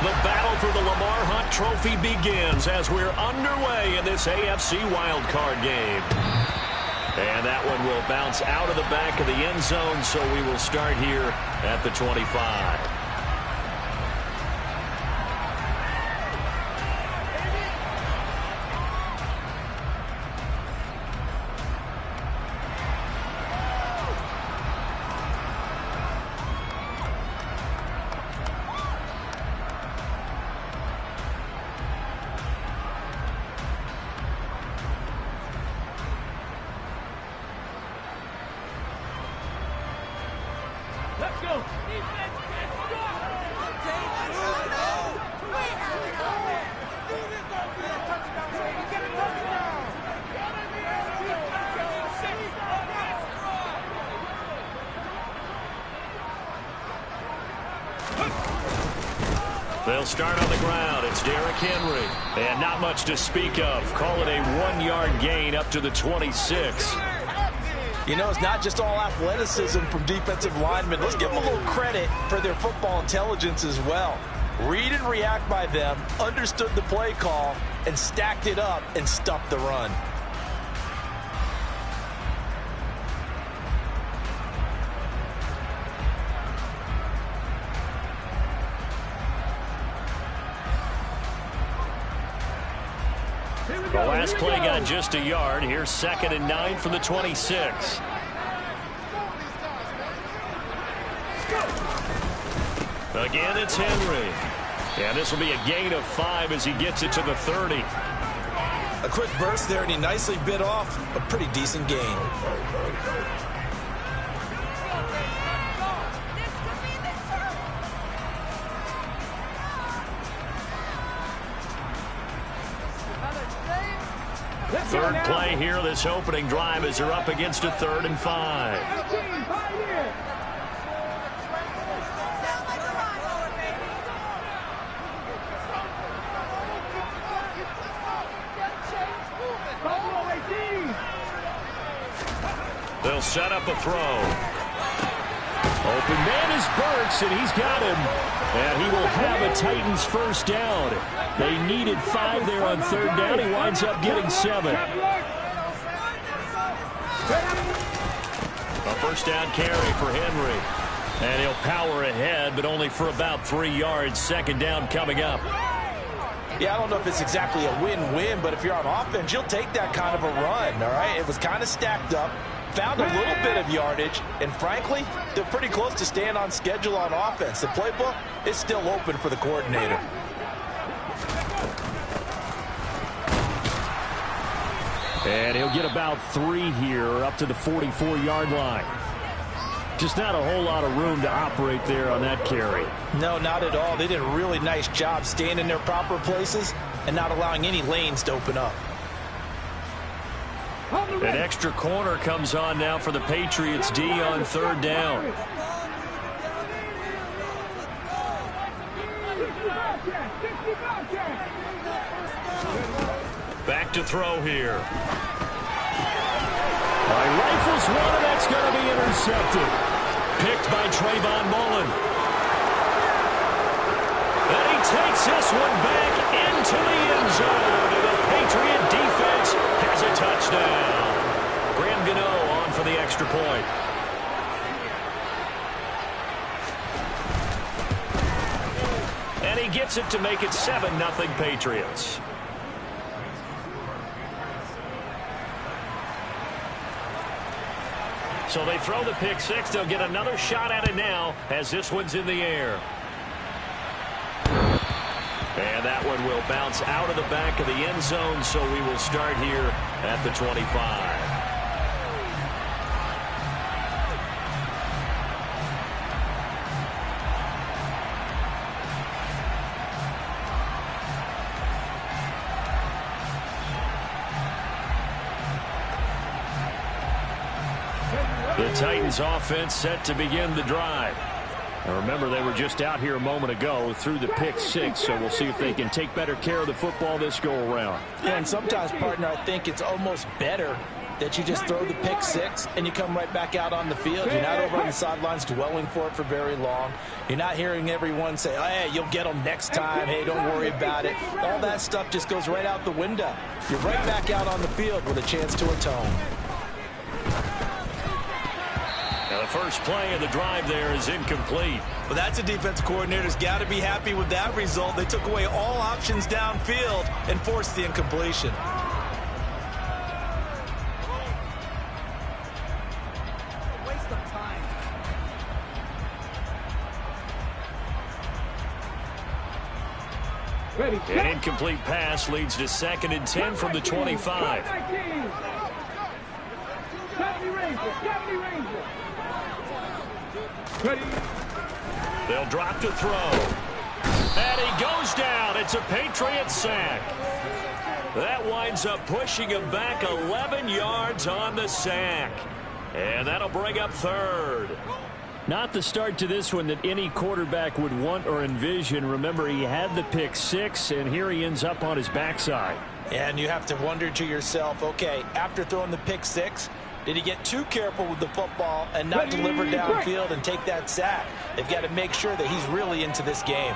The battle for the Lamar Hunt Trophy begins as we're underway in this AFC wildcard game. And that one will bounce out of the back of the end zone, so we will start here at the 25. Let's go. Defense can't stop. They'll start on the ground. It's Derrick Henry. And not much to speak of. Call it a 1-yard gain up to the 26. You know, it's not just all athleticism from defensive linemen. Let's give them a little credit for their football intelligence as well. Read and react by them, understood the play call, and stacked it up and stuffed the run. The last play got just a yard. Here's 2nd and 9 from the 26. Again, it's Henry. And this will be a gain of 5 as he gets it to the 30. A quick burst there, and he nicely bit off a pretty decent gain. Third play here, this opening drive, as they're up against a 3rd and 5. They'll set up a throw. Open man is Burks, and he's got him. And he will have a Titans first down. They needed 5 there on 3rd down. He winds up getting 7. A first down carry for Henry. And he'll power ahead, but only for about 3 yards. 2nd down coming up. Yeah, I don't know if it's exactly a win-win, but if you're on offense, you'll take that kind of a run, all right? It was kind of stacked up. Found a little bit of yardage, and frankly, they're pretty close to staying on schedule on offense. The playbook is still open for the coordinator. And he'll get about 3 here up to the 44-yard line. Just not a whole lot of room to operate there on that carry. No, not at all. They did a really nice job staying in their proper places and not allowing any lanes to open up. An extra corner comes on now for the Patriots D on 3rd down. Back to throw here. Rifles one, and that's going to be intercepted. Picked by Trayvon Mullen. And he takes this one back into the end zone. And the Patriot defense has a touchdown. Graham Gano on for the extra point. And he gets it to make it 7-0 Patriots. So they throw the pick 6. They'll get another shot at it now as this one's in the air. And that one will bounce out of the back of the end zone, so we will start here at the 25. The Titans offense set to begin the drive. Now remember, they were just out here a moment ago through the pick 6, so we'll see if they can take better care of the football this go around. Yeah, and sometimes, partner, I think it's almost better that you just throw the pick six and you come right back out on the field. You're not over on the sidelines dwelling for it for very long. You're not hearing everyone say, oh, hey, you'll get them next time. Hey, don't worry about it. All that stuff just goes right out the window. You're right back out on the field with a chance to atone. Now the first play of the drive there is incomplete. Well, that's a defensive coordinator's got to be happy with that result. They took away all options downfield and forced the incompletion. Waste of time. Ready. An incomplete pass leads to 2nd and 10 from the 25. Ready. They'll drop to throw. And he goes down. It's a Patriot sack. That winds up pushing him back 11 yards on the sack. And that'll bring up 3rd. Not the start to this one that any quarterback would want or envision. Remember, he had the pick six, and here he ends up on his backside. And you have to wonder to yourself, okay, after throwing the pick six, did he get too careful with the football and not deliver downfield and take that sack? They've got to make sure that he's really into this game.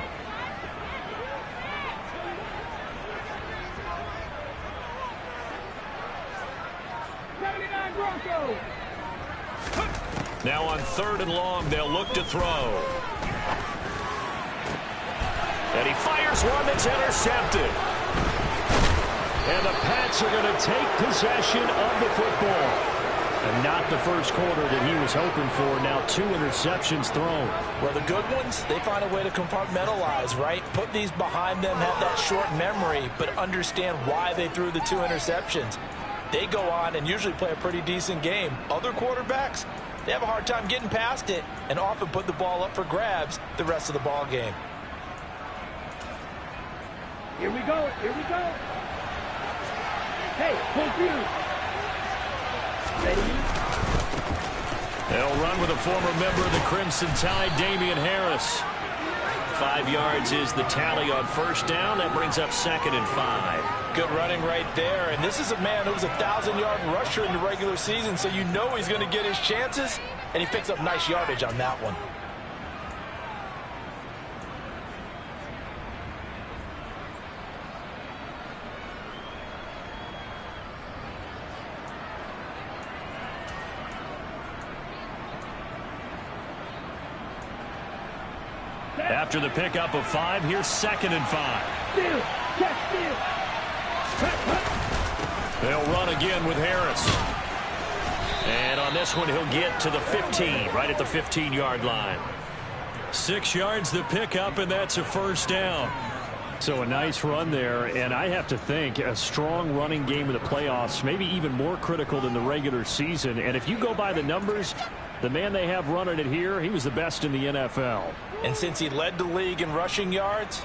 Now on 3rd and long, they'll look to throw. And he fires one that's intercepted. And the Pats are going to take possession of the football. And not the first quarter that he was hoping for. Now 2 interceptions thrown. Well, the good ones, they find a way to compartmentalize, right? Put these behind them, have that short memory, but understand why they threw the 2 interceptions. They go on and usually play a pretty decent game. Other quarterbacks, they have a hard time getting past it and often put the ball up for grabs the rest of the ball game. Here we go. Here we go. Hey, confused. Ready? They'll run with a former member of the Crimson Tide, Damian Harris. 5 yards is the tally on first down. That brings up 2nd and 5. Good running right there. And this is a man who was a 1,000-yard rusher in the regular season, so you know he's going to get his chances, and he picks up nice yardage on that one. After the pickup of 5, here's 2nd and 5. Steal. Catch steal. They'll run again with Harris. And on this one, he'll get to the 15, right at the 15-yard line. 6 yards the pickup, and that's a first down. So a nice run there, and I have to think a strong running game in the playoffs, maybe even more critical than the regular season. And if you go by the numbers, the man they have running it here, he was the best in the NFL. And since he led the league in rushing yards,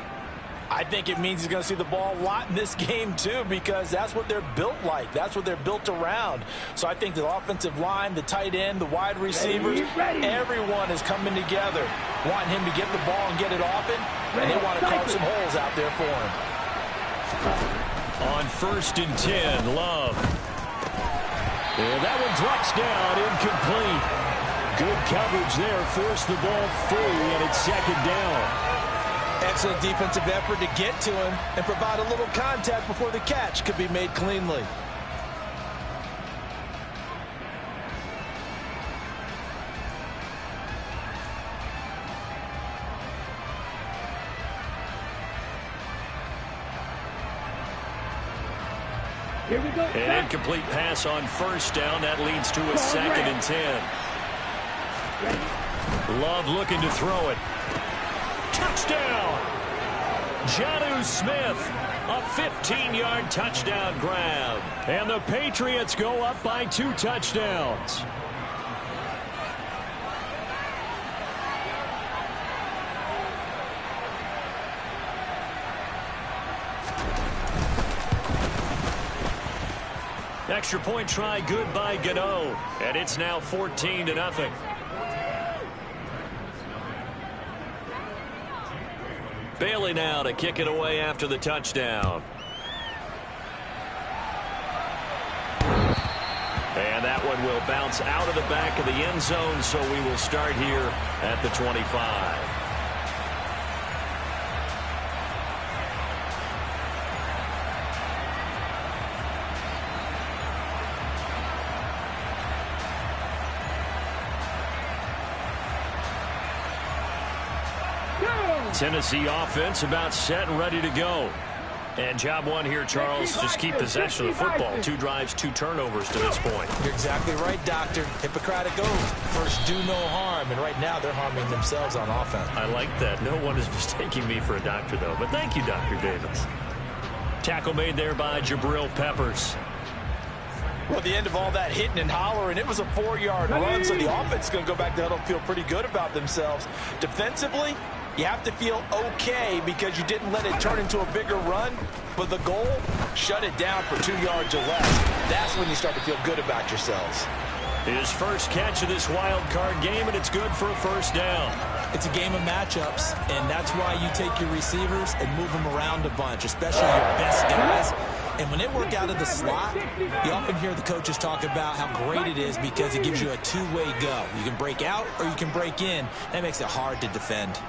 I think it means he's going to see the ball a lot in this game, too, because that's what they're built like. That's what they're built around. So I think the offensive line, the tight end, the wide receivers, everyone is coming together, wanting him to get the ball and get it often, and they want to carve some holes out there for him. On 1st and 10, Love. And that one drops down, incomplete. Good coverage there, forced the ball free, and it's 2nd down. Excellent defensive effort to get to him and provide a little contact before the catch could be made cleanly. Here we go. An incomplete pass on first down. That leads to a 2nd and 10. Love looking to throw it. Touchdown! Jonnu Smith, a 15-yard touchdown grab. And the Patriots go up by 2 touchdowns. Extra point try good by Gano. And it's now 14-0. Bailey now to kick it away after the touchdown. that one will bounce out of the back of the end zone, so we will start here at the 25. Tennessee offense about set and ready to go. And job one here, Charles, just keep possession of the football. 2 drives, 2 turnovers to this point. You're exactly right, Doctor. Hippocratic oath. First, do no harm. And right now, they're harming themselves on offense. I like that. No one is mistaking me for a doctor, though. But thank you, Dr. Davis. Tackle made there by Jabril Peppers. Well, the end of all that hitting and hollering, it was a 4-yard run, so the offense is going to go back to huddle and feel pretty good about themselves. Defensively, you have to feel okay because you didn't let it turn into a bigger run, but the goal, shut it down for 2 yards or less. That's when you start to feel good about yourselves. His first catch of this wild card game, and it's good for a first down. It's a game of matchups, and that's why you take your receivers and move them around a bunch, especially your best guys. And when they work out of the slot, you often hear the coaches talk about how great it is because it gives you a two-way go. You can break out or you can break in. That makes it hard to defend.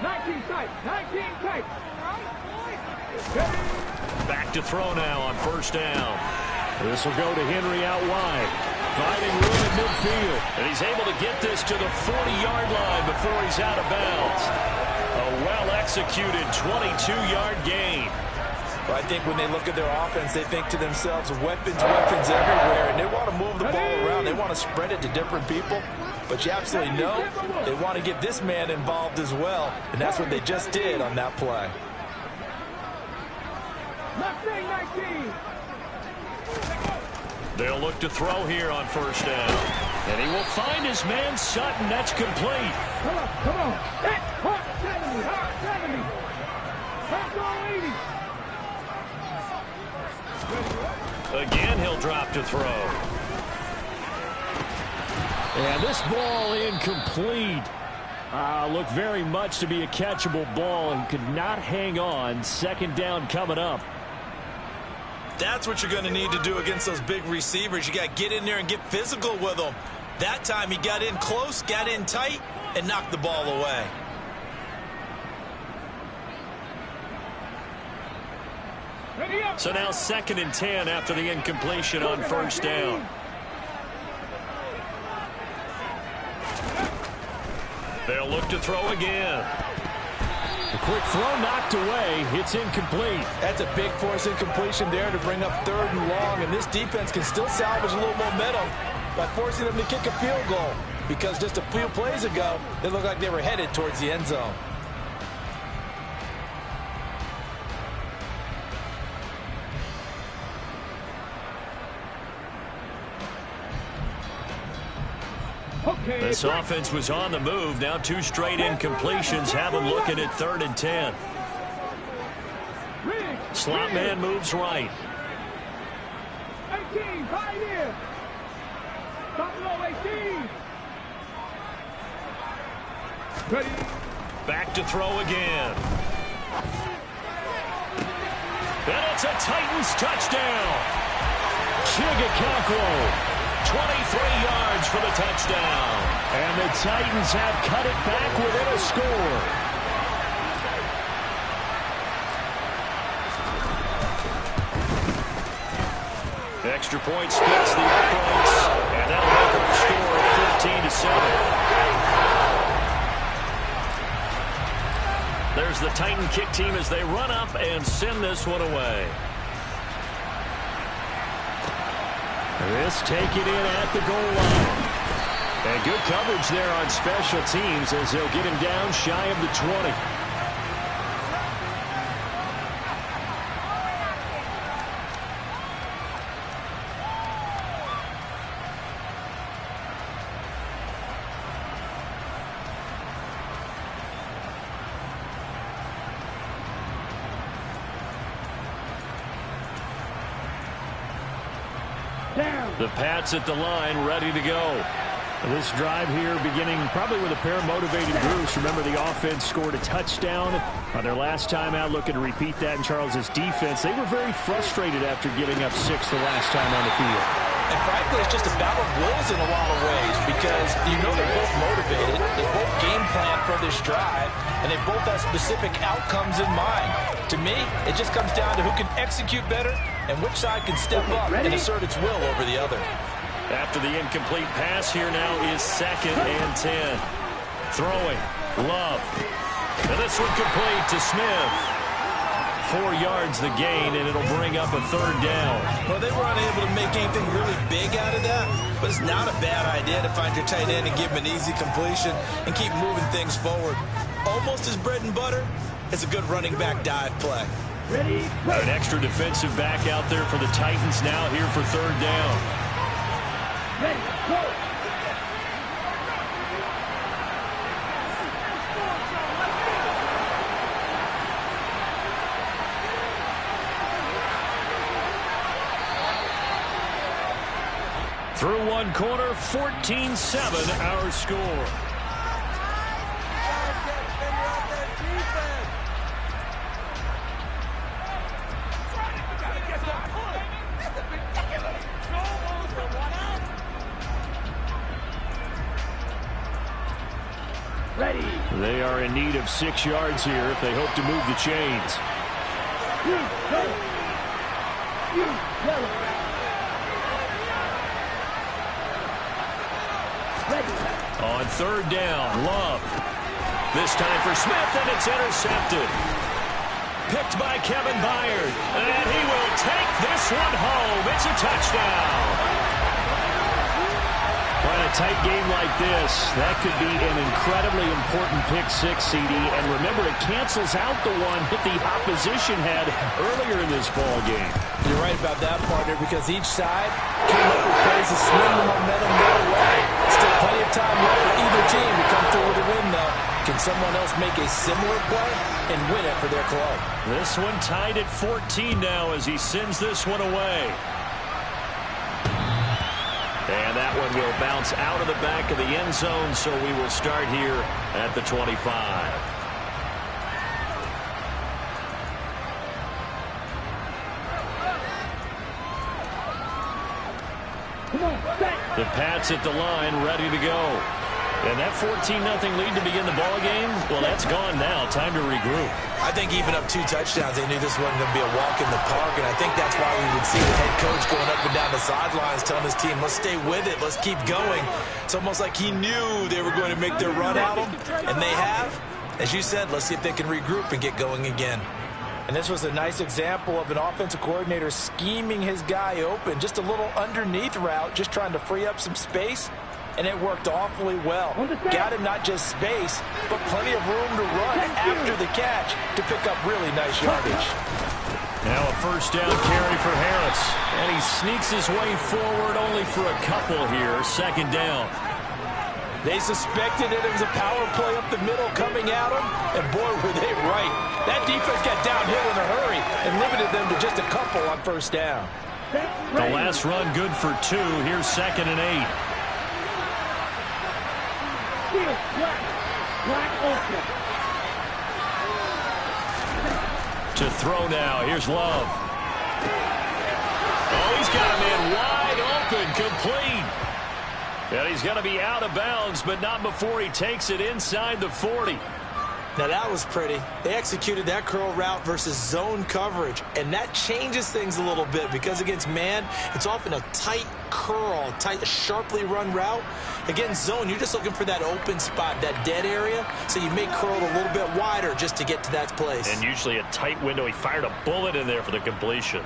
19 tight, 19 tight. Back to throw now on first down. This will go to Henry out wide. Finding room in midfield. And he's able to get this to the 40-yard line before he's out of bounds. A well-executed 22-yard gain. Well, I think when they look at their offense, they think to themselves, weapons everywhere, and they want to move the ball around. They want to spread it to different people. But you absolutely know they want to get this man involved as well, and that's what they just did on that play. They'll look to throw here on first down. And he will find his man Sutton. That's complete. Come on, come on. Hot 70, hot 70. Hot 80. Again, he'll drop to throw. And this ball incomplete. Looked very much to be a catchable ball and could not hang on. Second down coming up. That's what you're going to need to do against those big receivers. You got to get in there and get physical with them. That time he got in close, got in tight, and knocked the ball away. So now 2nd and 10 after the incompletion on first down. They'll look to throw again. A quick throw knocked away. It's incomplete. That's a big force incompletion there to bring up 3rd and long, and this defense can still salvage a little momentum by forcing them to kick a field goal because just a few plays ago, it looked like they were headed towards the end zone. This offense was on the move. Now 2 straight incompletions have them looking at 3rd and 10. Slot man moves right. 18, pioneer. Top low, 18. Ready. Back to throw again. And it's a Titans touchdown. Chigakakwo. 23 yards for the touchdown. And the Titans have cut it back within a score. Extra point splits the uprights. And that'll make up the score of 14-7. There's the Titan kick team as they run up and send this one away. This take it in at the goal line. And good coverage there on special teams as they'll get him down shy of the 20. The Pats at the line, ready to go. This drive here beginning probably with a pair of motivated Bruce. Remember, the offense scored a touchdown on their last time out. Looking to repeat that in Charles's defense. They were very frustrated after giving up 6 the last time on the field. And frankly, it's just a battle of wills in a lot of ways because you know they're both motivated, they both game plan for this drive, and they both have specific outcomes in mind. To me, it just comes down to who can execute better and which side can step up and assert its will over the other. After the incomplete pass, here now is 2nd and 10. Throwing, Love. And this one complete to Smith. 4 yards the gain, and it'll bring up a 3rd down. Well, they were unable to make anything really big out of that, but it's not a bad idea to find your tight end and give him an easy completion and keep moving things forward. Almost as bread and butter as a good running back dive play. Ready, go. An extra defensive back out there for the Titans now here for 3rd down. Ready, go. Through one quarter, 14-7 our score. Ready. They are in need of 6 yards here if they hope to move the chains. You go. You go. On 3rd down, Love. This time for Smith, and it's intercepted. Picked by Kevin Byard, and he will take this one home. It's a touchdown. Well, in a tight game like this, that could be an incredibly important pick six, CD. And remember, it cancels out the one that the opposition had earlier in this ball game. You're right about that, partner, because each side came up with plays to swing the momentum their way. Still plenty of time left for either team to come through with a win, though. Can someone else make a similar play and win it for their club? This one tied at 14 now as he sends this one away. And that one will bounce out of the back of the end zone, so we will start here at the 25. Come on, set. The Pats at the line, ready to go. And that 14-0 lead to begin the ball game, well, that's gone now. Time to regroup. I think even up 2 touchdowns, they knew this wasn't going to be a walk in the park, and I think that's why we would see the head coach going up and down the sidelines telling his team, let's stay with it, let's keep going. It's almost like he knew they were going to make their run at him, and they have. As you said, let's see if they can regroup and get going again. And this was a nice example of an offensive coordinator scheming his guy open, just a little underneath route, just trying to free up some space. And it worked awfully well. Got him not just space, but plenty of room to run after the catch to pick up really nice yardage. Now a 1st down carry for Harris. And he sneaks his way forward only for a couple here. 2nd down. They suspected it was a power play up the middle coming at them, and boy, were they right. That defense got downhill in a hurry and limited them to just a couple on 1st down. The last run good for 2. Here's 2nd and 8. To throw now. Here's Love. Oh, he's got him in wide open, complete. And he's going to be out of bounds, but not before he takes it inside the 40. Now that was pretty. They executed that curl route versus zone coverage, and that changes things a little bit because against man, it's often a tight curl, tight, sharply run route. Against zone, you're just looking for that open spot, that dead area, so you may curl it a little bit wider just to get to that place. And usually a tight window. He fired a bullet in there for the completion.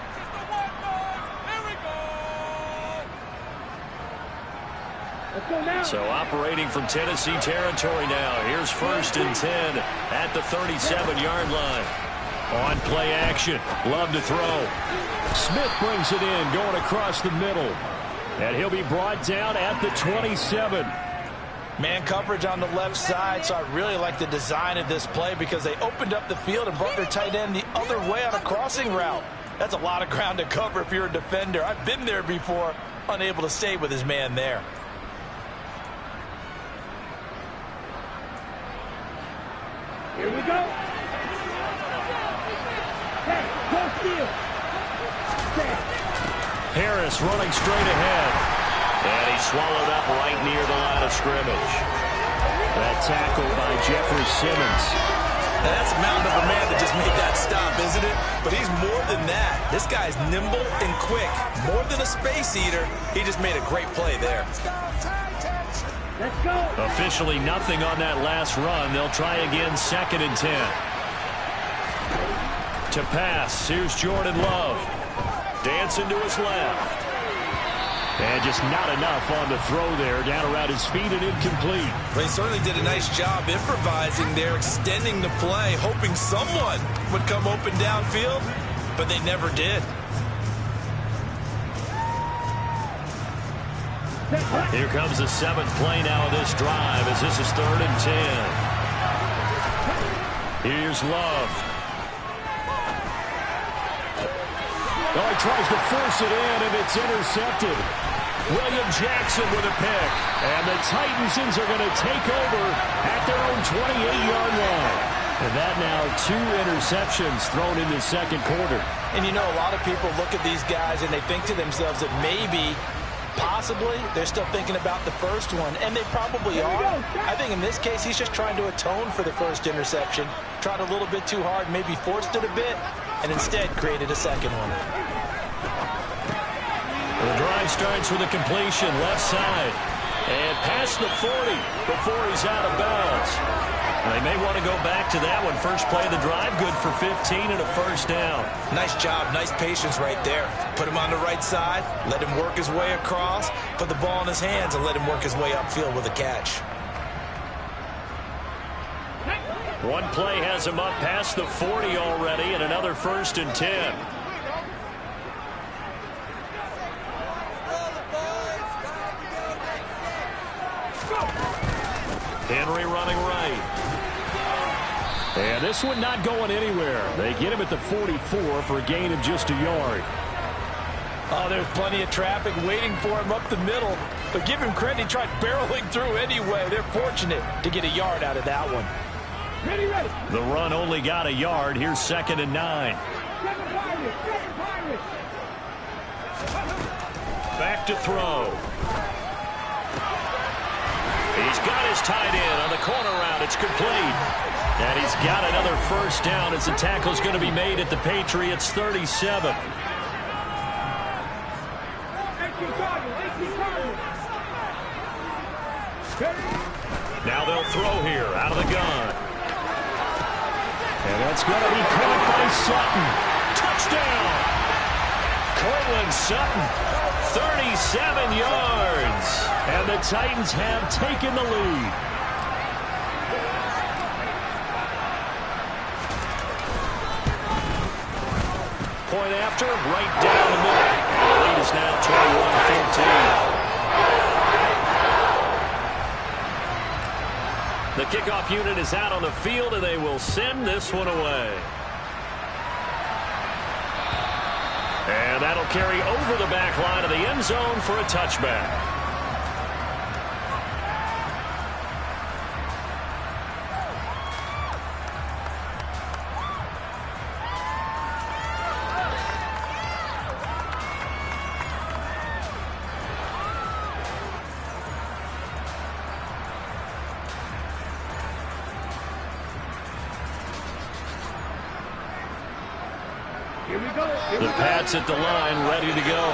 So operating from Tennessee territory now. Here's 1st and 10 at the 37-yard line. On play action. Love to throw. Smith brings it in, going across the middle. And he'll be brought down at the 27. Man coverage on the left side, so I really like the design of this play because they opened up the field and brought their tight end the other way on a crossing route. That's a lot of ground to cover if you're a defender. I've been there before, unable to stay with his man there. Here we go. Hey, go steal. Harris running straight ahead. And he's swallowed up right near the line of scrimmage. That tackle by Jeffrey Simmons. And that's a mountain of a man that just made that stop, isn't it? But he's more than that. This guy's nimble and quick. More than a space eater. He just made a great play there. Let's go. Officially nothing on that last run. They'll try again, 2nd and 10. To pass, here's Jordan Love. Dancing to his left. And just not enough on the throw there. Down around his feet and incomplete. Well, he certainly did a nice job improvising there, extending the play, hoping someone would come open downfield, but they never did. Here comes the 7th play now of this drive as this is 3rd and 10. Here's Love. Oh, he tries to force it in, and it's intercepted. William Jackson with a pick. And the Titans are going to take over at their own 28-yard line. And that now 2 interceptions thrown in the 2nd quarter. And you know, a lot of people look at these guys and they think to themselves that maybe, possibly, they're still thinking about the first one. And they probably are. I think in this case, he's just trying to atone for the first interception. Tried a little bit too hard, maybe forced it a bit, and instead created a second one. The drive starts with a completion left side. And past the 40 before he's out of bounds. They may want to go back to that one. First play of the drive, good for 15 and a first down. Nice job, nice patience right there. Put him on the right side, let him work his way across, put the ball in his hands, and let him work his way upfield with a catch. One play has him up past the 40 already, and another 1st and 10. Henry running right. And this one not going anywhere. They get him at the 44 for a gain of just a yard. Oh, there's plenty of traffic waiting for him up the middle. But give him credit, he tried barreling through anyway. They're fortunate to get a yard out of that one. Ready, ready. The run only got a yard. Here's 2nd and 9. Back to throw. He's got his tight end on the corner route. It's complete. And he's got another first down as the tackle's going to be made at the Patriots' 37. Now they'll throw here out of the gun. And that's going to be caught by Sutton. Touchdown! Cortland Sutton, 37 yards. And the Titans have taken the lead. Point after, right down the middle. The lead is now 21-14. The kickoff unit is out on the field, and they will send this one away. And that'll carry over the back line of the end zone for a touchback. The Pats at the line, ready to go.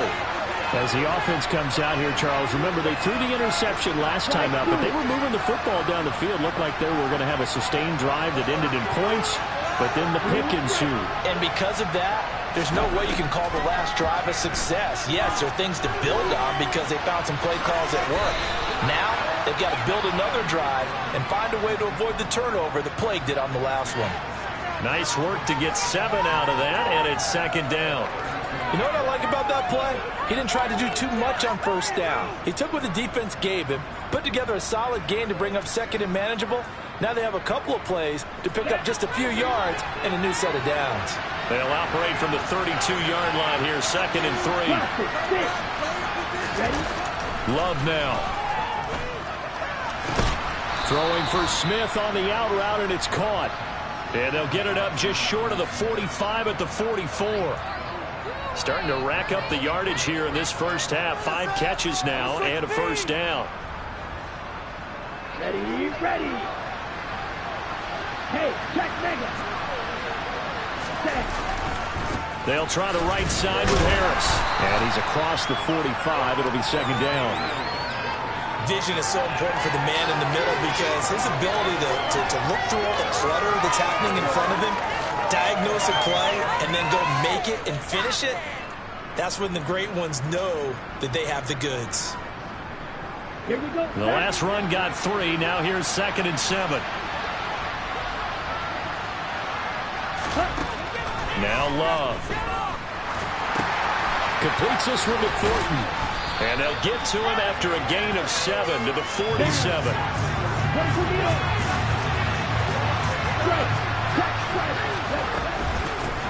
As the offense comes out here, Charles, remember they threw the interception last time out, but they were moving the football down the field. Looked like they were going to have a sustained drive that ended in points, but then the pick ensued. And because of that, there's no way you can call the last drive a success. Yes, there are things to build on because they found some play calls that work. Now, they've got to build another drive and find a way to avoid the turnover that Plague did on the last one. Nice work to get 7 out of that, and it's 2nd down. You know what I like about that play? He didn't try to do too much on first down. He took what the defense gave him, put together a solid gain to bring up 2nd and manageable. Now they have a couple of plays to pick up just a few yards and a new set of downs. They'll operate from the 32-yard line here, 2nd and 3. Love now. Throwing for Smith on the out route, and it's caught. And they'll get it up just short of the 45 at the 44. Starting to rack up the yardage here in this first half. 5 catches now and a first down. Ready, ready. Hey, check mega. They'll try the right side with Harris. And he's across the 45. It'll be second down. Vision is so important for the man in the middle because his ability to look through all the clutter that's happening in front of him, diagnose a play, and then go make it and finish it, that's when the great ones know that they have the goods. Here we go. The last run got 3. Now here's 2nd and 7. Now Love. Completes this one to Thornton. And they'll get to him after a gain of 7 to the 47.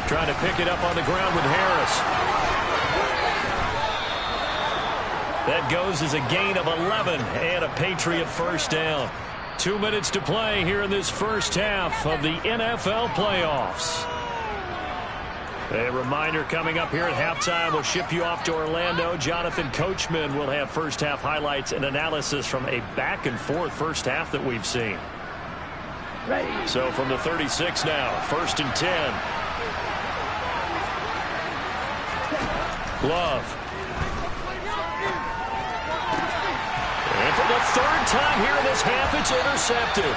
Trying to pick it up on the ground with Harris. That goes as a gain of 11 and a Patriot first down. 2 minutes to play here in this first half of the NFL playoffs. A reminder coming up here at halftime. We'll ship you off to Orlando. Jonathan Coachman will have first half highlights and analysis from a back and forth first half that we've seen. Ready. So from the 36 now, 1st and 10. Love. And for the 3rd time here in this half, it's intercepted.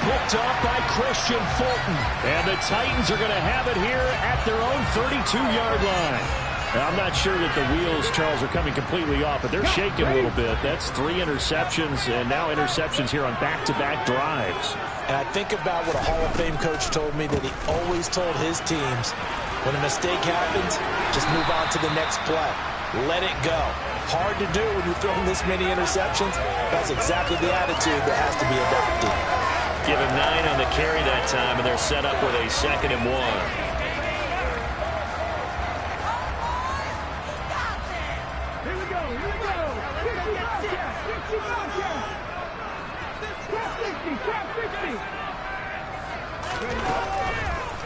Picked off by Christian Fulton. And the Titans are going to have it here at their own 32-yard line. Now, I'm not sure that the wheels, Charles, are coming completely off, but they're shaking a little bit. That's 3 interceptions, and now interceptions here on back-to-back drives. And I think about what a Hall of Fame coach told me that he always told his teams, when a mistake happens, just move on to the next play. Let it go. Hard to do when you're throwing this many interceptions. That's exactly the attitude that has to be adopted. Give him 9 on the carry that time, and they're set up with a 2nd and 1. Here we go, here we go. 50,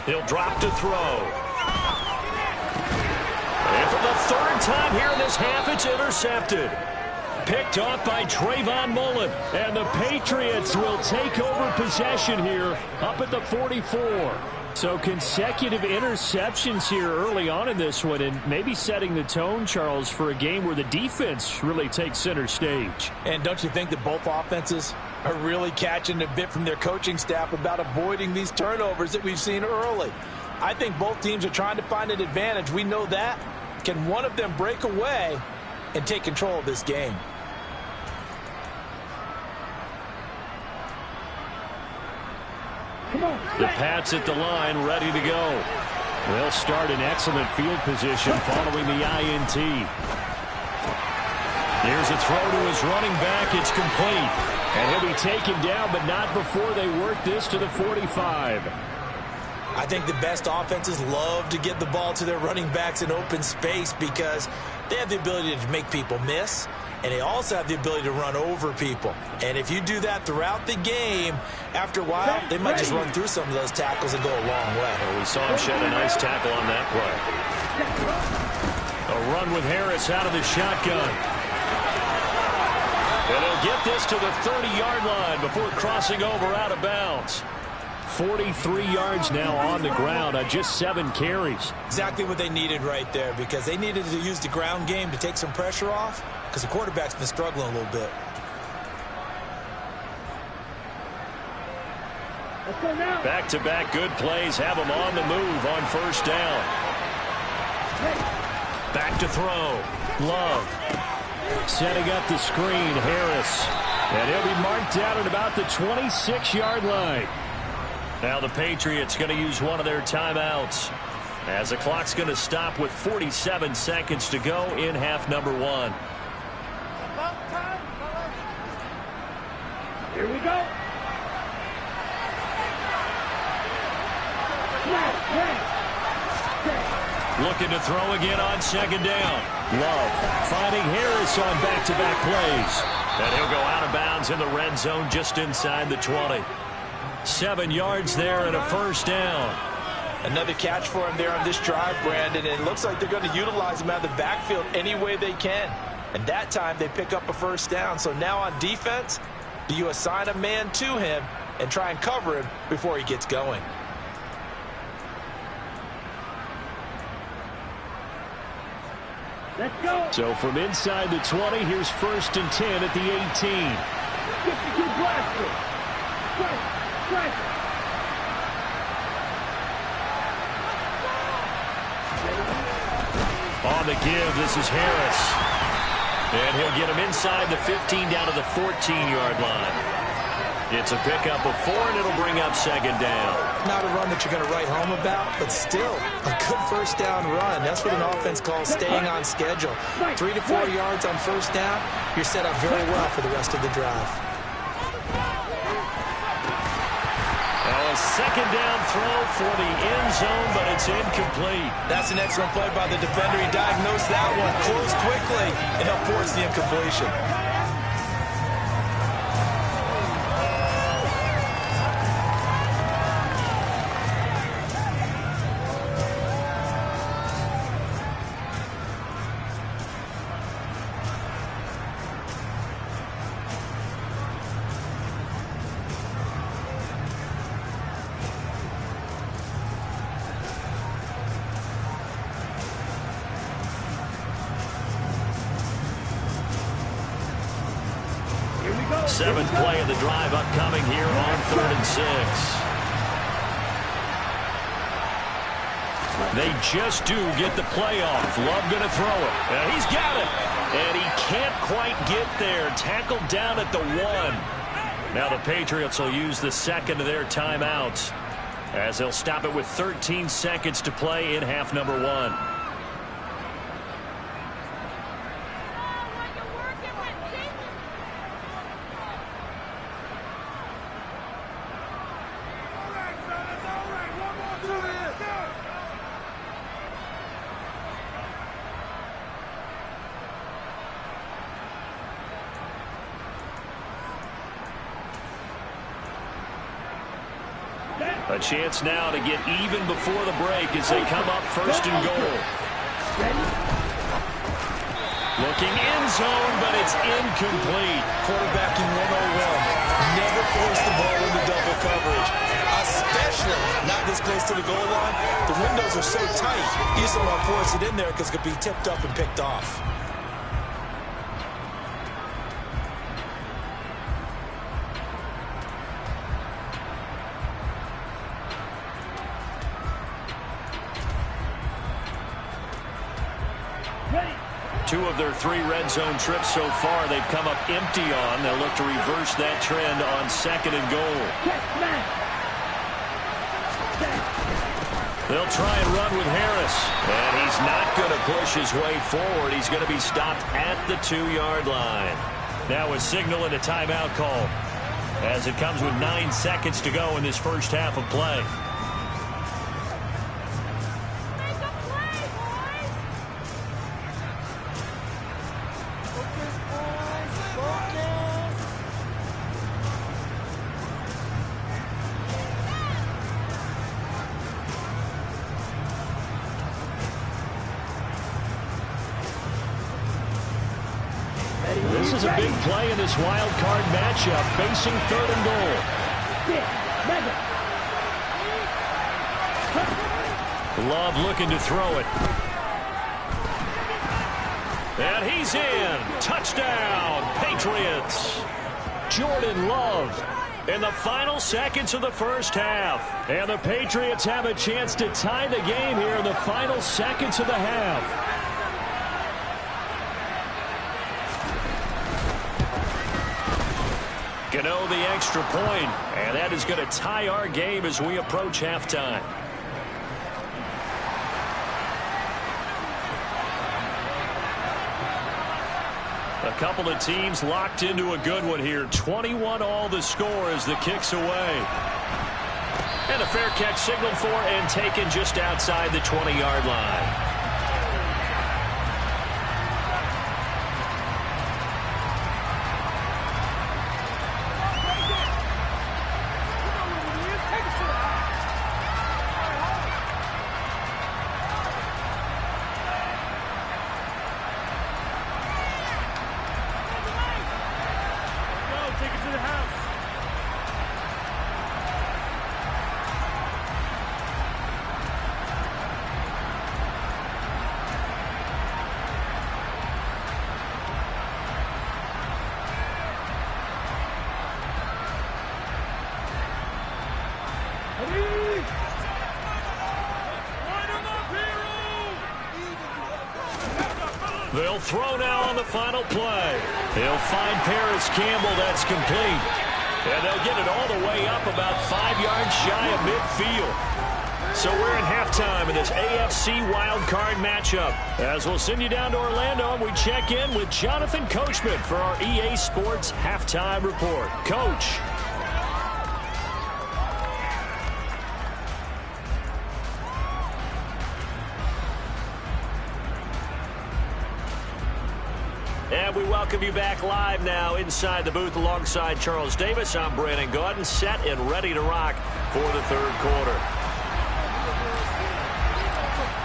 50. He'll drop to throw. And for the 3rd time here in this half, it's intercepted. Picked off by Trayvon Mullen. And the Patriots will take over possession here up at the 44. So consecutive interceptions here early on in this one, and maybe setting the tone, Charles, for a game where the defense really takes center stage. And don't you think that both offenses are really catching a bit from their coaching staff about avoiding these turnovers that we've seen early? I think both teams are trying to find an advantage. We know that. Can one of them break away and take control of this game? The Pats at the line, ready to go. They'll start in excellent field position following the INT. Here's a throw to his running back. It's complete. And he'll be taken down, but not before they work this to the 45. I think the best offenses love to get the ball to their running backs in open space because they have the ability to make people miss, and they also have the ability to run over people. And if you do that throughout the game, after a while, they might just run through some of those tackles and go a long way. Well, we saw him shed a nice tackle on that play. A run with Harris out of the shotgun. And he'll get this to the 30-yard line before crossing over out of bounds. 43 yards now on the ground on just 7 carries. Exactly what they needed right there, because they needed to use the ground game to take some pressure off, because the quarterback's been struggling a little bit. Back-to-back good plays have them on the move on first down. Back to throw. Love. Setting up the screen, Harris. And he'll be marked down at about the 26-yard line. Now the Patriots going to use one of their timeouts, as the clock's going to stop with 47 seconds to go in half number 1. Here we go. Looking to throw again on second down. Love finding Harris on back-to-back plays. And he'll go out of bounds in the red zone just inside the 20. 7 yards there and a first down. Another catch for him there on this drive, Brandon, and it looks like they're going to utilize him out of the backfield any way they can. And that time they pick up a first down. So now on defense, do you assign a man to him and try and cover him before he gets going? Let's go. So from inside the 20, here's 1st and 10 at the 18. 52 blaster. Strike. On the give, this is Harris. And he'll get him inside the 15 down to the 14-yard line. It's a pickup of 4, and it'll bring up 2nd down. Not a run that you're going to write home about, but still a good first down run. That's what an offense calls staying on schedule. 3 to 4 yards on first down, you're set up very well for the rest of the drive. A 2nd down throw for the end zone, but it's incomplete. That's an excellent play by the defender. He diagnosed that one, closed quickly, and helped force the incompletion. Seventh play of the drive upcoming here on 3rd and 6. They just do get the play off. Love going to throw it. And he's got it. And he can't quite get there. Tackled down at the 1. Now the Patriots will use the 2nd of their timeouts as they'll stop it with 13 seconds to play in half number 1. A chance now to get even before the break as they come up 1st and goal. Looking end zone, but it's incomplete. Quarterbacking 101. Never force the ball into double coverage, especially not this close to the goal line. The windows are so tight, you just don't want to force it in there because it could be tipped up and picked off. Two of their 3 red zone trips so far they've come up empty on. They'll look to reverse that trend on 2nd and goal. They'll try and run with Harris. And he's not going to push his way forward. He's going to be stopped at the 2-yard line. Now a signal and a timeout call as it comes with 9 seconds to go in this first half of play. This is a big play in this wild card matchup, facing 3rd and goal. Love looking to throw it. And he's in. Touchdown, Patriots. Jordan Love in the final seconds of the first half. And the Patriots have a chance to tie the game here in the final seconds of the half. Gano the extra point, and that is going to tie our game as we approach halftime. A couple of teams locked into a good one here. 21 all the score as the kick's away. And a fair catch signaled for and taken just outside the 20-yard line. They'll throw now on the final play. They'll find Paris Campbell. That's complete. And they'll get it all the way up about 5 yards shy of midfield. So we're at halftime in this AFC wildcard matchup. As we'll send you down to Orlando, and we check in with Jonathan Coachman for our EA Sports Halftime Report. Coach. And we welcome you back live now inside the booth alongside Charles Davis. I'm Brandon Gaudin, set and ready to rock for the third quarter.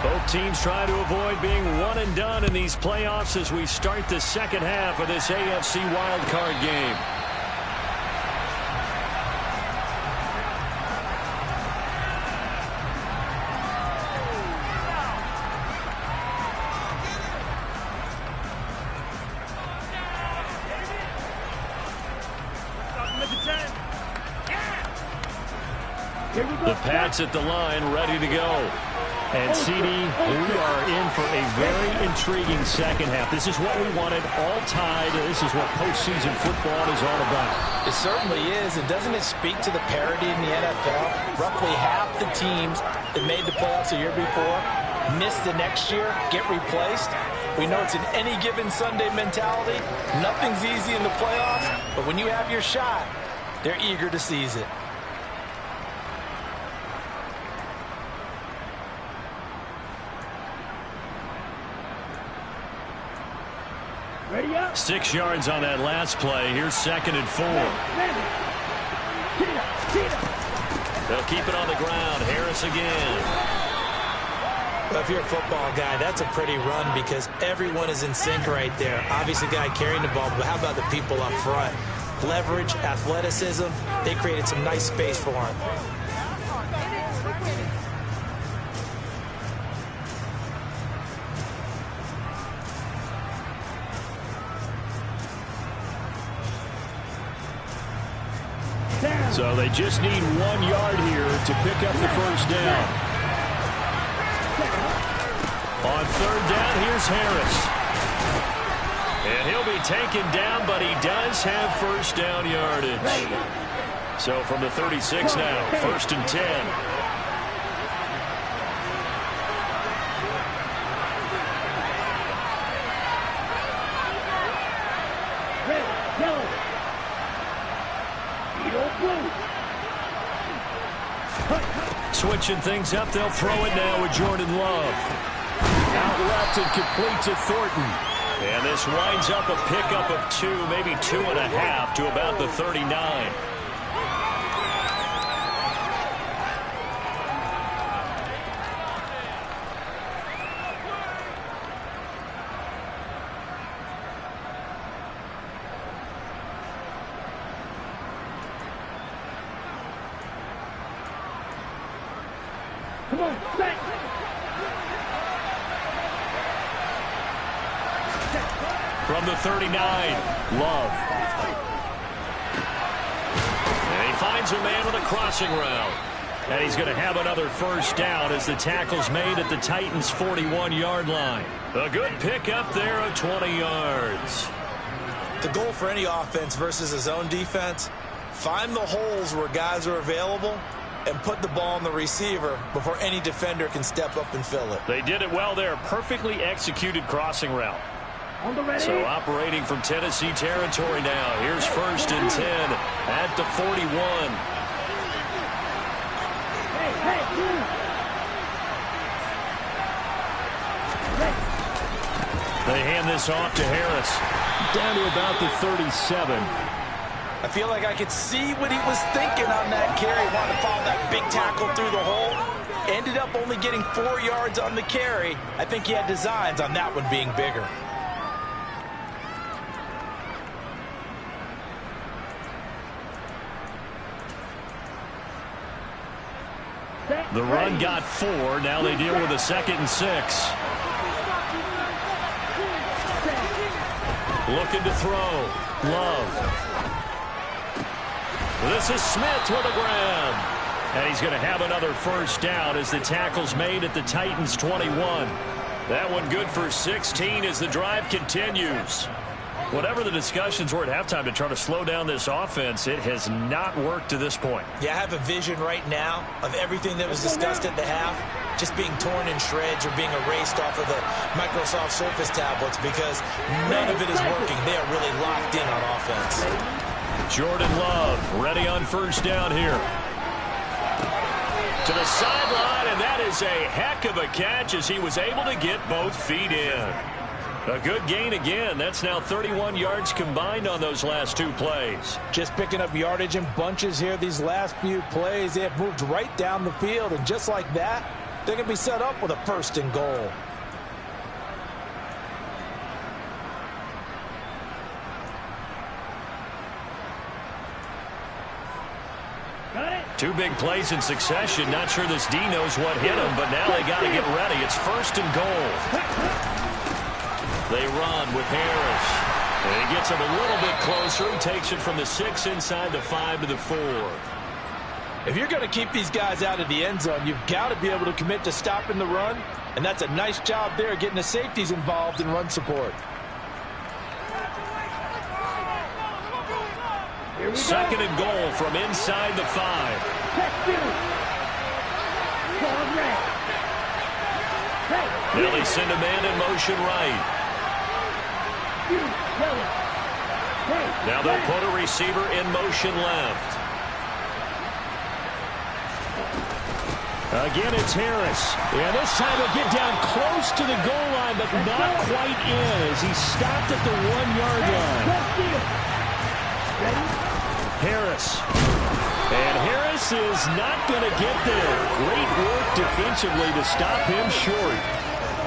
Both teams trying to avoid being one and done in these playoffs as we start the second half of this AFC wildcard game. The Pats at the line, ready to go. And CD, we are in for a very intriguing second half. This is what we wanted, all tied. This is what postseason football is all about. It certainly is. And doesn't it speak to the parity in the NFL? Roughly half the teams that made the playoffs the year before miss the next year, get replaced. We know it's an any given Sunday mentality. Nothing's easy in the playoffs, but when you have your shot, they're eager to seize it. Ready up. 6 yards on that last play. Here's 2nd and 4. They'll keep it on the ground. Harris again. Well, if you're a football guy, that's a pretty run because everyone is in sync right there. Obviously, the guy carrying the ball, but how about the people up front? Leverage, athleticism, they created some nice space for him. So they just need 1 yard here to pick up the first down. On third down, here's Harris. And he'll be taken down, but he does have first down yardage. So from the 36 now, 1st and 10. Switching things up, they'll throw it now with Jordan Love. Out left and complete to Thornton. And this winds up a pickup of 2, maybe 2.5 to about the 39. Come on, set. From the 39, Love. And he finds a man with a crossing route. And he's going to have another first down as the tackle's made at the Titans' 41-yard line. A good pickup there of 20 yards. The goal for any offense versus his own defense, find the holes where guys are available and put the ball on the receiver before any defender can step up and fill it. They did it well there. Perfectly executed crossing route. On the ready. So operating from Tennessee territory now. Here's 1st and 10 at the 41. They hand this off to Harris. Down to about the 37. I feel like I could see what he was thinking on that carry. Wanted to follow that big tackle through the hole. Ended up only getting 4 yards on the carry. I think he had designs on that one being bigger. The run got 4. Now they deal with a 2nd and 6. Looking to throw. Love. This is Smith with a grab. And he's going to have another first down as the tackle's made at the Titans' 21. That one good for 16 as the drive continues. Whatever the discussions were at halftime to try to slow down this offense, it has not worked to this point. Yeah, I have a vision right now of everything that was discussed at the half just being torn in shreds or being erased off of the Microsoft Surface tablets because none of it is working. They are really locked in on offense. Jordan Love ready on first down here. To the sideline, and that is a heck of a catch as he was able to get both feet in. A good gain again. That's now 31 yards combined on those last two plays. Just picking up yardage in bunches here these last few plays. They have moved right down the field, and just like that, they're going to be set up with a 1st and goal. Two big plays in succession. Not sure this D knows what hit him, but now they got to get ready. It's 1st and goal. They run with Harris. And he gets him a little bit closer. He takes it from the 6 inside the 5 to the 4. If you're going to keep these guys out of the end zone, you've got to be able to commit to stopping the run, and that's a nice job there getting the safeties involved in run support. 2nd and goal from inside the 5. Now they send a man in motion right. Now they'll put a receiver in motion left. Again, it's Harris. And this time he'll get down close to the goal line, but not quite in as he stopped at the 1-yard line. Harris. And Harris is not going to get there. Great work defensively to stop him short.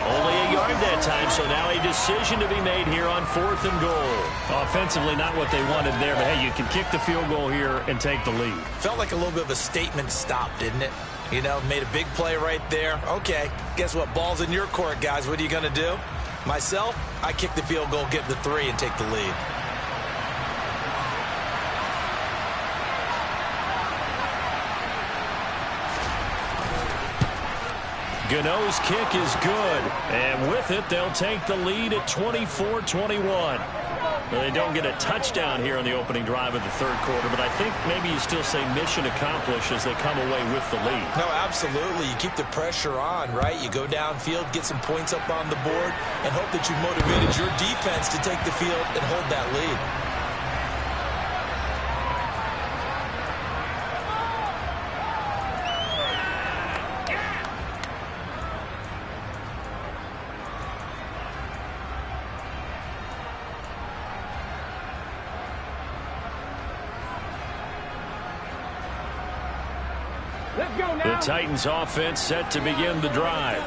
Only a yard that time, so now a decision to be made here on 4th and goal. Offensively, not what they wanted there, but hey, you can kick the field goal here and take the lead. Felt like a little bit of a statement stop, didn't it? You know, made a big play right there. Okay, guess what? Ball's in your court, guys. What are you going to do? Myself, I kick the field goal, get the 3, and take the lead. Gano's kick is good, and with it, they'll take the lead at 24-21. Well, they don't get a touchdown here in the opening drive of the 3rd quarter, but I think maybe you still say mission accomplished as they come away with the lead. No, absolutely. You keep the pressure on, right? You go downfield, get some points up on the board, and hope that you've motivated your defense to take the field and hold that lead. The Titans offense set to begin the drive.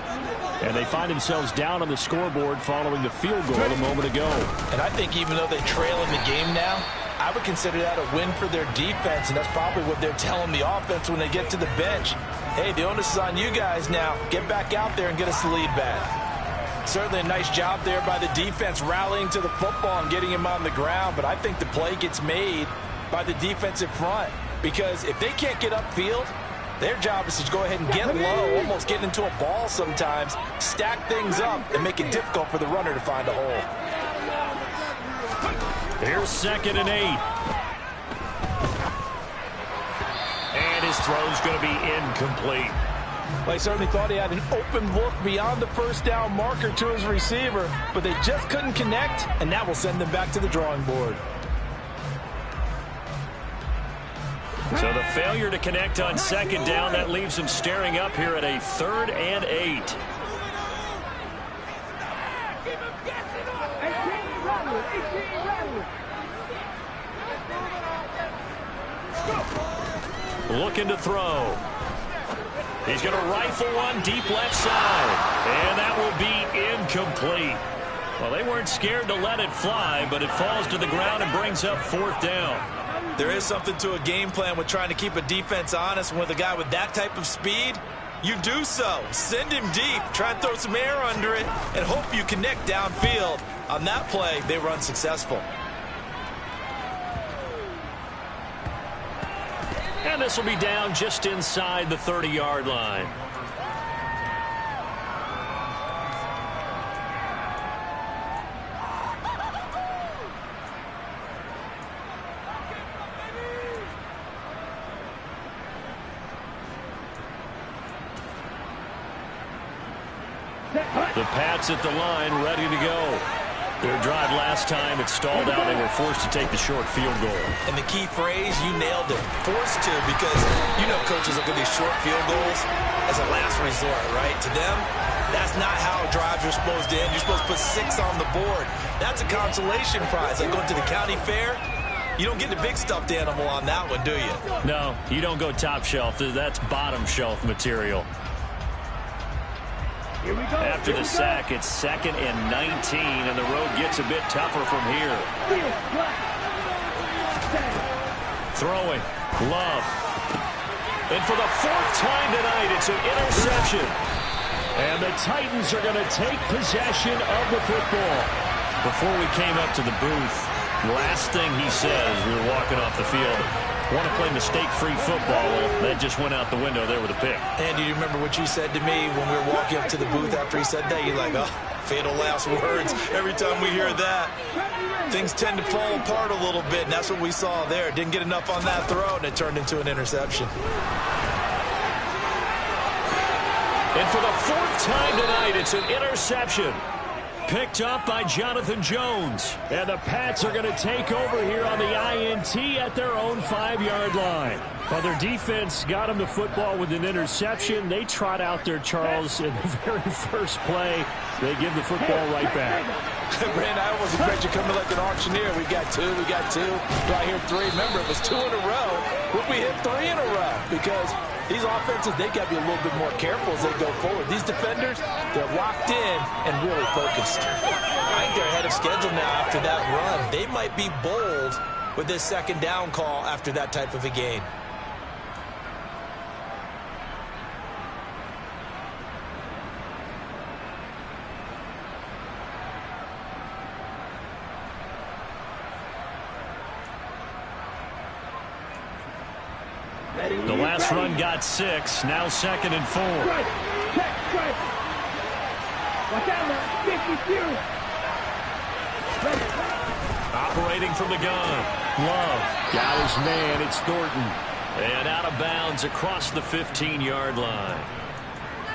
And they find themselves down on the scoreboard following the field goal a moment ago. And I think even though they trail in the game now, I would consider that a win for their defense, and that's probably what they're telling the offense when they get to the bench. Hey, the onus is on you guys now. Get back out there and get us the lead back. Certainly a nice job there by the defense rallying to the football and getting him on the ground, but I think the play gets made by the defensive front because if they can't get upfield, their job is to go ahead and get low, almost get into a ball sometimes, stack things up, and make it difficult for the runner to find a hole. Here's 2nd and 8. And his throw's going to be incomplete. Well, he certainly thought he had an open look beyond the 1st down marker to his receiver, but they just couldn't connect, and that will send them back to the drawing board. So the failure to connect on 2nd down, that leaves them staring up here at a 3rd and 8. Looking to throw. He's going to rifle one deep left side. And that will be incomplete. Well, they weren't scared to let it fly, but it falls to the ground and brings up 4th down. There is something to a game plan with trying to keep a defense honest. With a guy with that type of speed, you do so. Send him deep, try and throw some air under it, and hope you connect downfield. On that play, they run successful. And this will be down just inside the 30-yard line. The Pats at the line, ready to go. Their drive last time, it stalled out. They were forced to take the short field goal. And the key phrase, you nailed it. Forced to, because you know coaches look at these short field goals as a last resort, right? To them, that's not how drives are supposed to end. You're supposed to put 6 on the board. That's a consolation prize. Like going to the county fair, you don't get the big stuffed animal on that one, do you? No, you don't go top shelf. That's bottom shelf material. After the sack, it's 2nd and 19, and the road gets a bit tougher from here. Throwing, Love. And for the 4th time tonight, it's an interception. And the Titans are going to take possession of the football. Before we came up to the booth, last thing he said as we were walking off the field, want to play mistake-free football. Well, that just went out the window there with a pick. And do you remember what you said to me when we were walking up to the booth after he said that? You're like, oh, fatal last words. Every time we hear that, things tend to fall apart a little bit, and that's what we saw there. Didn't get enough on that throw, and it turned into an interception. And for the 4th time tonight, it's an interception. Picked up by Jonathan Jones. And the Pats are going to take over here on the INT at their own 5-yard line. Well, their defense got them the football with an interception. They trot out there, Charles, in the very first play. They give the football right back. Brand, I almost expect you coming like an auctioneer. We got 2, we got 2. Do I hear 3? Remember, it was 2 in a row. Would we hit 3 in a row? Because these offenses, they got to be a little bit more careful as they go forward. These defenders, they're locked in and really focused. I think they're ahead of schedule now after that run. They might be bold with this 2nd down call after that type of a gain. The last run got 6. Now 2nd and 4. Operating from the gun. Love. Got his man. It's Thornton. And out of bounds across the 15-yard line.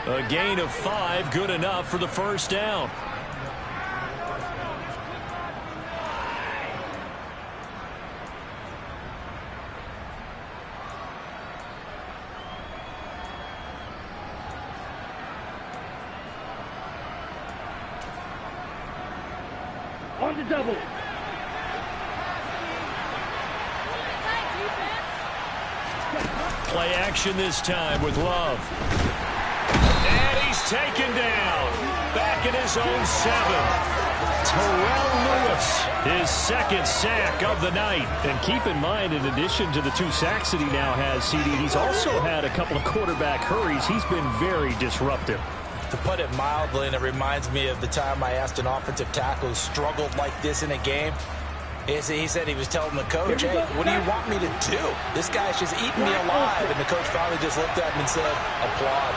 A gain of 5. Good enough for the 1st down. On the double. Play action this time with Love. And he's taken down. Back in his own 7. Terrell Lewis, his 2nd sack of the night. And keep in mind, in addition to the 2 sacks that he now has, CD, he's also had a couple of quarterback hurries. He's been very disruptive. To put it mildly, and it reminds me of the time I asked an offensive tackle who struggled like this in a game. He said he was telling the coach, hey, what do you want me to do? This guy's just eating me alive. And the coach finally just looked at him and said, applaud.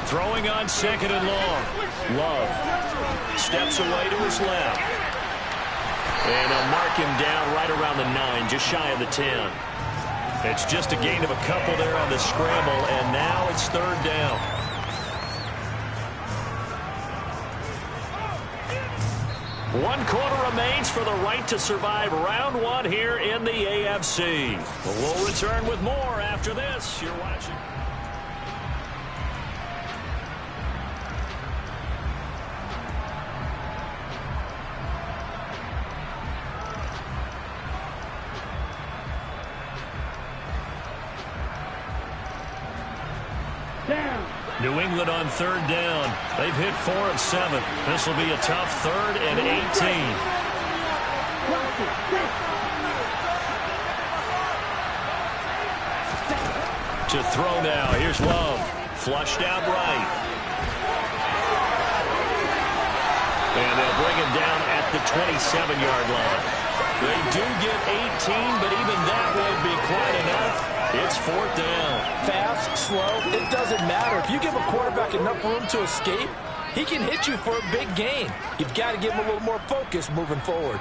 Throwing on 2nd and long. Love steps away to his left. And they'll mark him down right around the 9, just shy of the 10. It's just a gain of a couple there on the scramble, and now it's 3rd down. One quarter remains for the right to survive round 1 here in the AFC. We'll return with more after this. You're watching. New England on 3rd down. They've hit 4 of 7. This will be a tough 3rd and 18. To throw now. Here's Love. Flushed out right. And they'll bring him down at the 27-yard line. They do get 18, but even that won't be quite enough. It's 4th down. Fast, slow, it doesn't matter. If you give a quarterback enough room to escape, he can hit you for a big gain. You've got to give him a little more focus moving forward.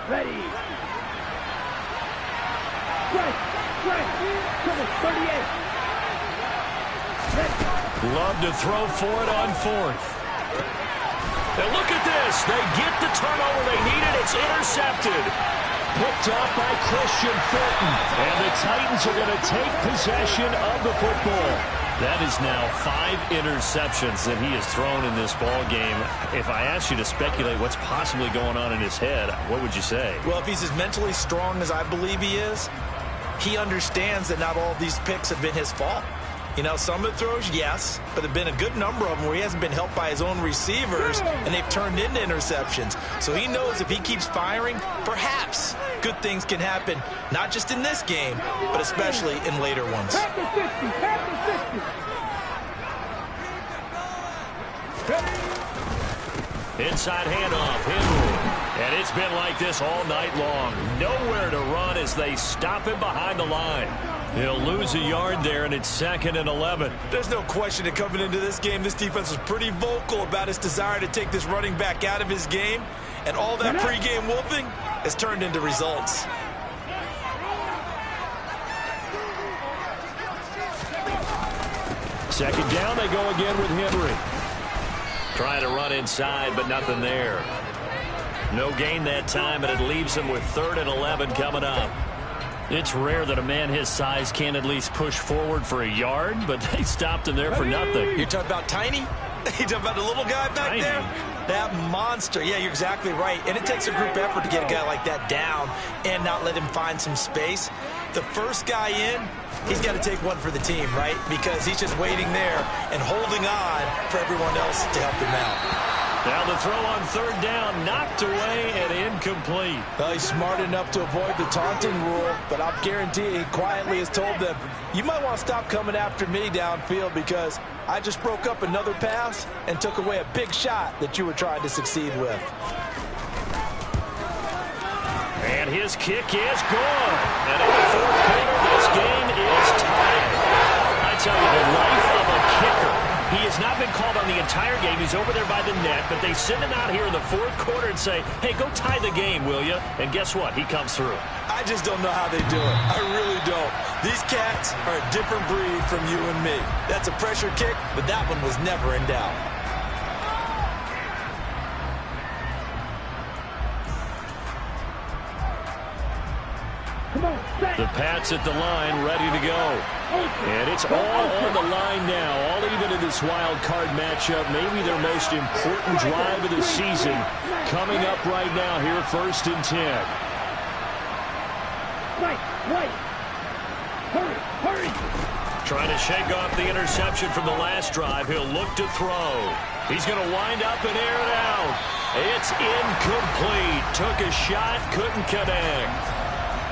Ready. Strike. Strike. Cover 38. Ready. Love to throw for it on fourth. And look at this. They get the turnover they needed. It's intercepted. Picked off by Christian Fulton. And the Titans are going to take possession of the football. That is now 5 interceptions that he has thrown in this ball game. If I asked you to speculate what's possibly going on in his head, what would you say? Well, if he's as mentally strong as I believe he is, he understands that not all of these picks have been his fault. You know, some of the throws, yes, but there have been a good number of them where he hasn't been helped by his own receivers, and they've turned into interceptions. So he knows if he keeps firing, perhaps good things can happen, not just in this game, but especially in later ones. Inside handoff, Henry. And it's been like this all night long. Nowhere to run as they stop him behind the line. He'll lose a yard there, and it's 2nd and 11. There's no question that coming into this game, this defense was pretty vocal about his desire to take this running back out of his game. And all that pregame wolfing has turned into results. Second down, they go again with Henry. Trying to run inside, but nothing there. No gain that time, and it leaves him with 3rd and 11 coming up. It's rare that a man his size can at least push forward for a yard, but they stopped him there for nothing. You're talking about Tiny? You're talking about the little guy back Tiny. there? That monster. Yeah, you're exactly right. And it takes a group effort to get a guy like that down and not let him find some space. The first guy in, he's got to take one for the team, right? Because he's just waiting there and holding on for everyone else to help him out. Now the throw on 3rd down, knocked away and incomplete. Well, he's smart enough to avoid the taunting rule, but I'll guarantee he quietly has told them, you might want to stop coming after me downfield because I just broke up another pass and took away a big shot that you were trying to succeed with. And his kick is good. And in the 4th quarter, this game is tied. I tell you, the life of a kicker. He has not been called on the entire game. He's over there by the net, but they send him out here in the 4th quarter and say, hey, go tie the game, will you? And guess what? He comes through. I just don't know how they do it. I really don't. These cats are a different breed from you and me. That's a pressure kick, but that one was never in doubt. The Pats at the line, ready to go. And it's all on the line now, all even in this wild card matchup. Maybe their most important drive of the season coming up right now here, 1st and 10. Right. Hurry. Trying to shake off the interception from the last drive. He'll look to throw. He's going to wind up and air it out. It's incomplete. Took a shot, couldn't connect.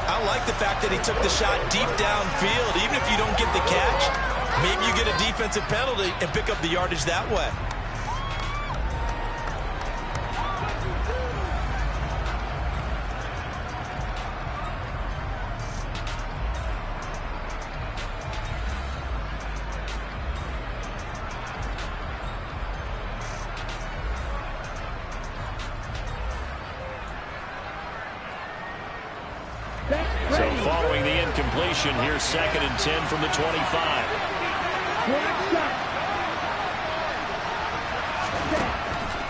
I like the fact that he took the shot deep downfield. Even if you don't get the catch, maybe you get a defensive penalty and pick up the yardage that way. So following the incompletion, here's 2nd and 10 from the 25.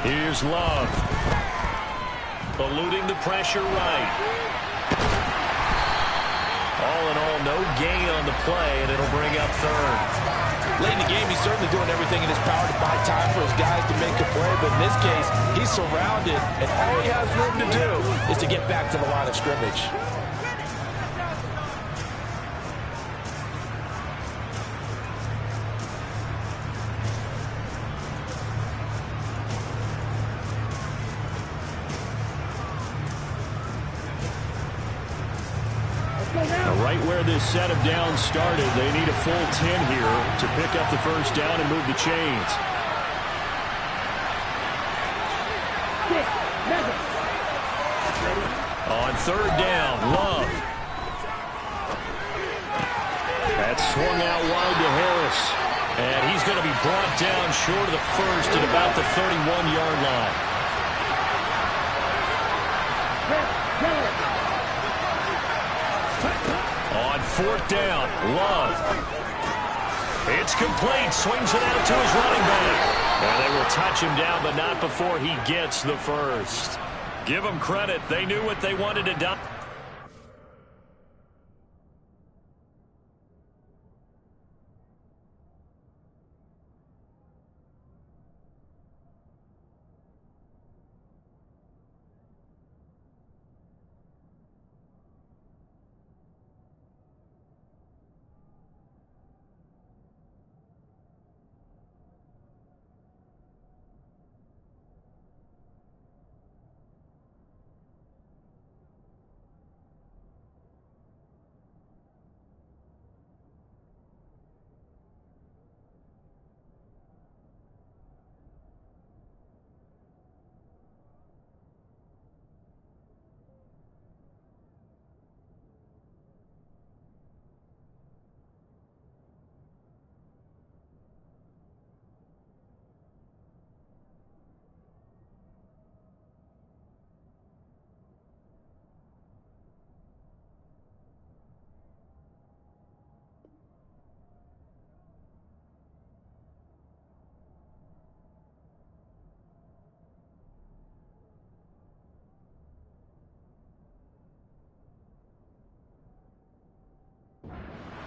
Here's Love. Eluding the pressure right. All in all, no gain on the play, and it'll bring up 3rd. Late in the game, he's certainly doing everything in his power to buy time for his guys to make a play, but in this case, he's surrounded, and all he has room to do is to get back to the line of scrimmage. Right where this set of downs started, they need a full 10 here to pick up the 1st down and move the chains. On 3rd down, Love. That's swung out wide to Harris. And he's going to be brought down short of the 1st at about the 31-yard line. 4th down. Love. It's complete. Swings it out to his running back. And they will touch him down, but not before he gets the first. Give them credit. They knew what they wanted to do.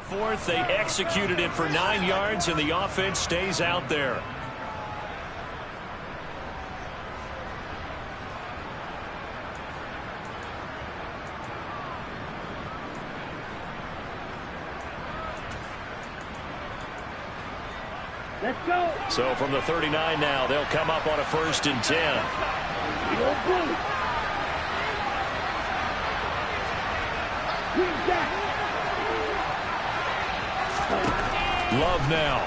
Fourth, they executed it for 9 yards, and the offense stays out there. Let's go. So from the 39 now, they'll come up on a 1st and 10. Love now.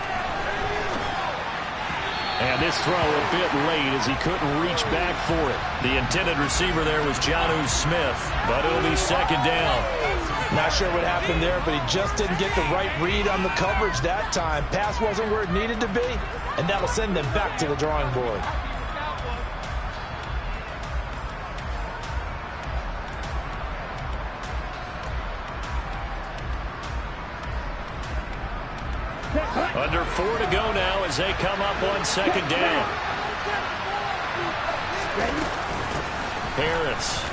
And this throw a bit late as he couldn't reach back for it. The intended receiver there was Jonnu Smith, but it'll be 2nd down. Not sure what happened there, but he just didn't get the right read on the coverage that time. Pass wasn't where it needed to be, and that'll send them back to the drawing board. Under 4 to go now as they come up on 2nd down. Harris.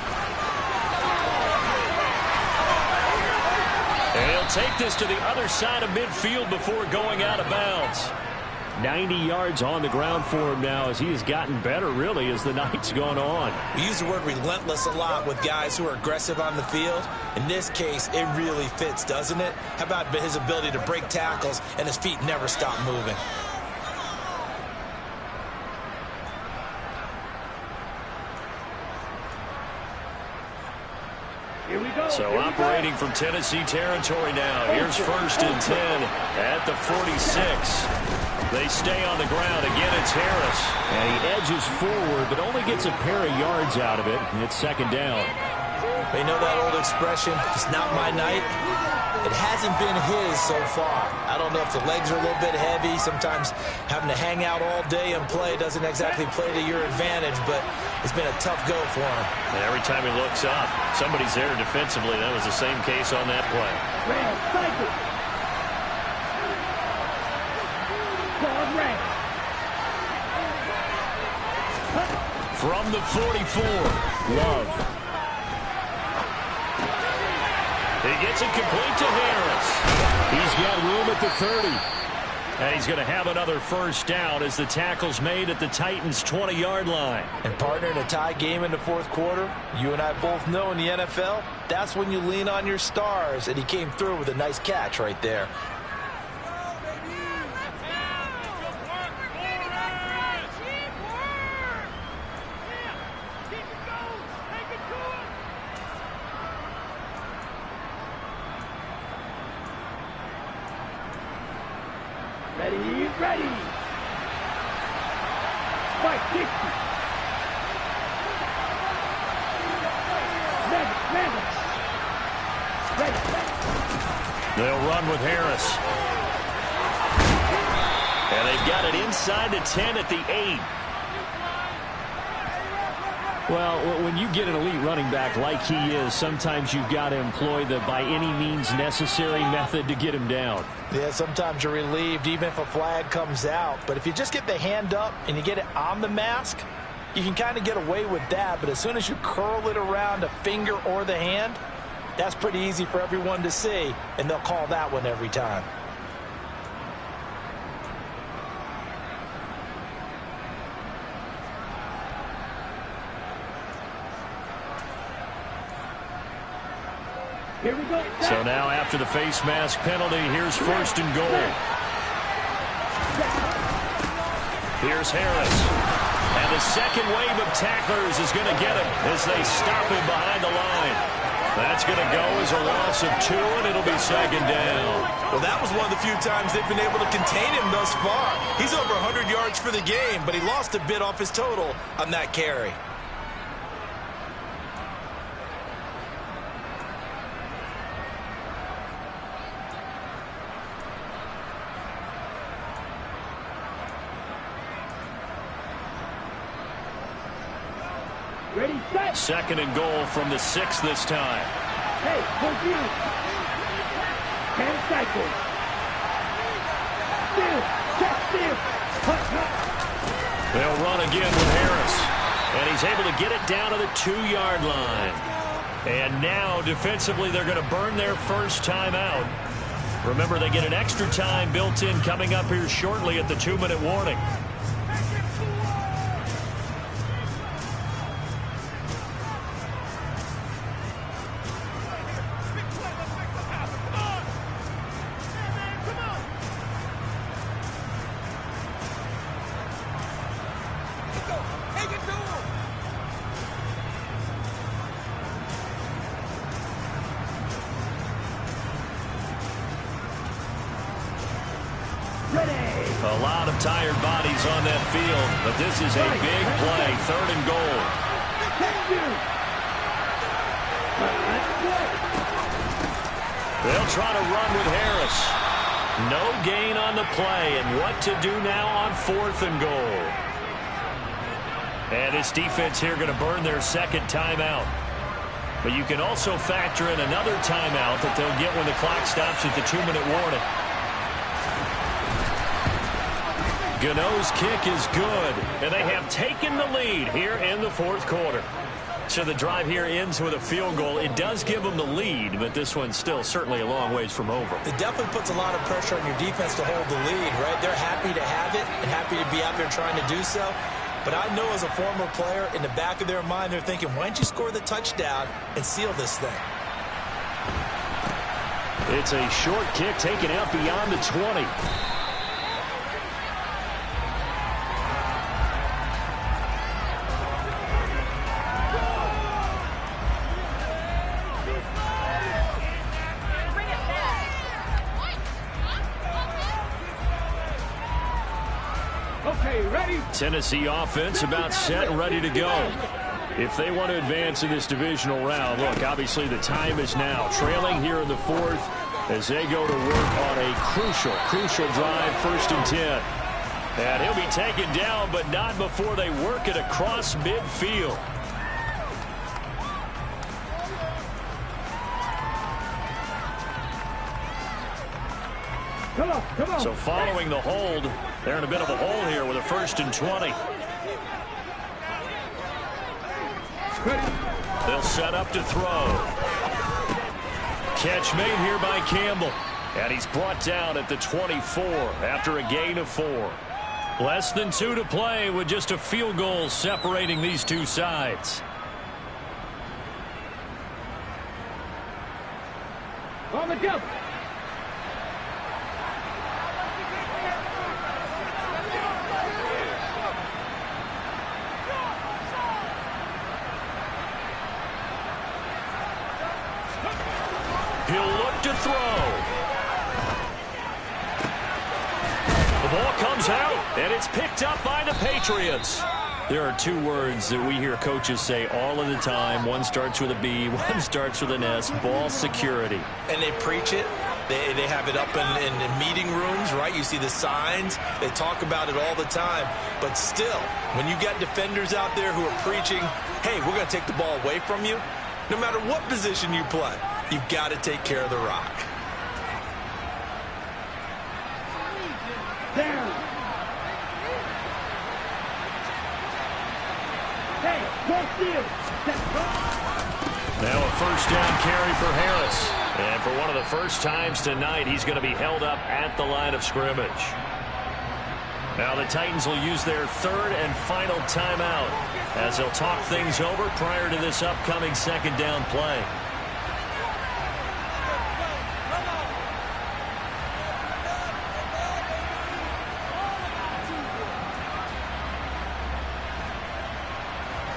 And he'll take this to the other side of midfield before going out of bounds. 90 yards on the ground for him now as he has gotten better, really, as the night's gone on. We use the word relentless a lot with guys who are aggressive on the field. In this case, it really fits, doesn't it? How about his ability to break tackles and his feet never stop moving? Here we go. So operating from Tennessee territory now. Here's 1st and 10 at the 46. They stay on the ground. Again, it's Harris. And he edges forward, but only gets a pair of yards out of it. And it's 2nd down. You know that old expression, it's not my night? It hasn't been his so far. I don't know if the legs are a little bit heavy. Sometimes having to hang out all day and play doesn't exactly play to your advantage, but it's been a tough go for him. And every time he looks up, somebody's there defensively. That was the same case on that play. From the 44, Love. He gets it complete to Harris. He's got room at the 30. And he's going to have another 1st down as the tackle's made at the Titans' 20-yard line. And partner, in a tie game in the 4th quarter, you and I both know in the NFL, that's when you lean on your stars. And he came through with a nice catch right there. Ready. Fight 60. They'll run with Harris. And they've got it inside the 10 at the 8. Well, when you get an elite running back like he is, sometimes you've got to employ the by any means necessary method to get him down. Yeah, sometimes you're relieved even if a flag comes out. But if you just get the hand up and you get it on the mask, you can kind of get away with that. But as soon as you curl it around a finger or the hand, that's pretty easy for everyone to see, and they'll call that one every time. Here we go. So now after the face mask penalty, here's 1st and goal. Here's Harris. And the second wave of tacklers is going to get him as they stop him behind the line. That's going to go as a loss of 2, and it'll be 2nd down. Well, that was one of the few times they've been able to contain him thus far. He's over 100 yards for the game, but he lost a bit off his total on that carry. Ready, set. 2nd and goal from the 6 this time. Hey, confused. 10 cycles. Still, check still. They'll run again with Harris. And he's able to get it down to the 2-yard line. And now, defensively, they're going to burn their first timeout. Remember, they get an extra time built in coming up here shortly at the 2-minute warning. A lot of tired bodies on that field, but this is a big play. 3rd and goal. They'll try to run with Harris. No gain on the play, and what to do now on 4th and goal. And this defense here going to burn their 2nd timeout. But you can also factor in another timeout that they'll get when the clock stops at the 2-minute warning. Gano's kick is good, and they have taken the lead here in the 4th quarter. So the drive here ends with a field goal. It does give them the lead, but this one's still certainly a long ways from over. It definitely puts a lot of pressure on your defense to hold the lead, right? They're happy to have it and happy to be out there trying to do so. But I know as a former player, in the back of their mind, they're thinking, why don't you score the touchdown and seal this thing? It's a short kick taken out beyond the 20. Okay, ready? Tennessee offense about set and ready to go. If they want to advance in this divisional round, look, obviously the time is now. Trailing here in the 4th as they go to work on a crucial drive, 1st and 10. And he'll be taken down, but not before they work it across midfield. Come on, come on. So following the hold, they're in a bit of a hole here with a 1st and 20. They'll set up to throw. Catch made here by Campbell. And he's brought down at the 24 after a gain of 4. Less than 2 to play with just a field goal separating these two sides. On the jump. He'll look to throw. The ball comes out, and it's picked up by the Patriots. There are 2 words that we hear coaches say all of the time. One starts with a B, one starts with an S. Ball security. And they preach it, They have it up in meeting rooms, right? You see the signs. They talk about it all the time. But still, when you got defenders out there who are preaching, hey, we're going to take the ball away from you, no matter what position you play, you've got to take care of the rock. Down. Hey, go steal. Now a first down carry for Harris. And for one of the first times tonight, he's going to be held up at the line of scrimmage. Now the Titans will use their third and final timeout as they'll talk things over prior to this upcoming second down play.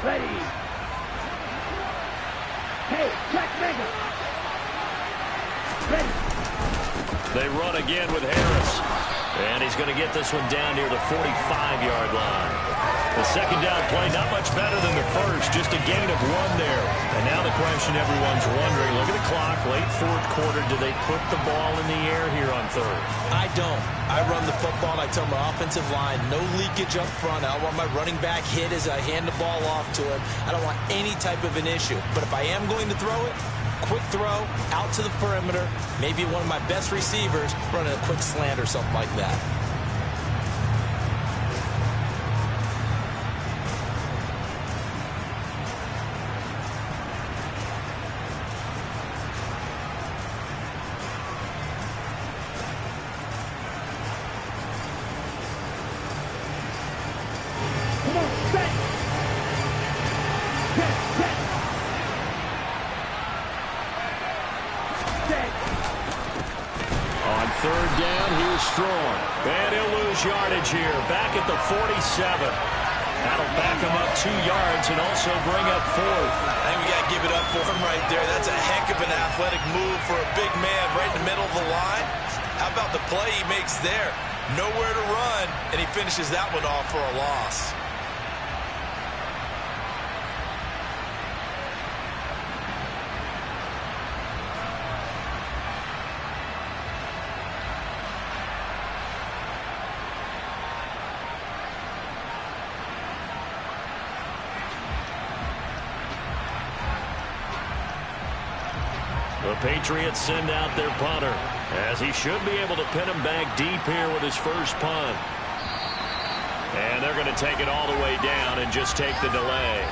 Ready. Hey, check Mega. Ready. They run again with Harris. And he's going to get this one down near the 45-yard line. The second down play, not much better than the first, just a gain of 1 there. And now the question everyone's wondering, look at the clock, late fourth quarter, do they put the ball in the air here on third? I don't. I run the football, and I tell my offensive line, no leakage up front. I don't want my running back hit as I hand the ball off to him. I don't want any type of an issue. But if I am going to throw it, quick throw, out to the perimeter, maybe one of my best receivers running a quick slant or something like that. Come on, set. Set. On third down, here's Strong. And he'll lose yardage here, back at the 47. That'll back him up 2 yards and also bring up fourth. I think we got to give it up for him right there. That's a heck of an athletic move for a big man right in the middle of the line. How about the play he makes there? Nowhere to run, and he finishes that one off for a loss. The Patriots send out their punter, as he should be able to pin him back deep here with his first punt. And they're going to take it all the way down and just take the delay.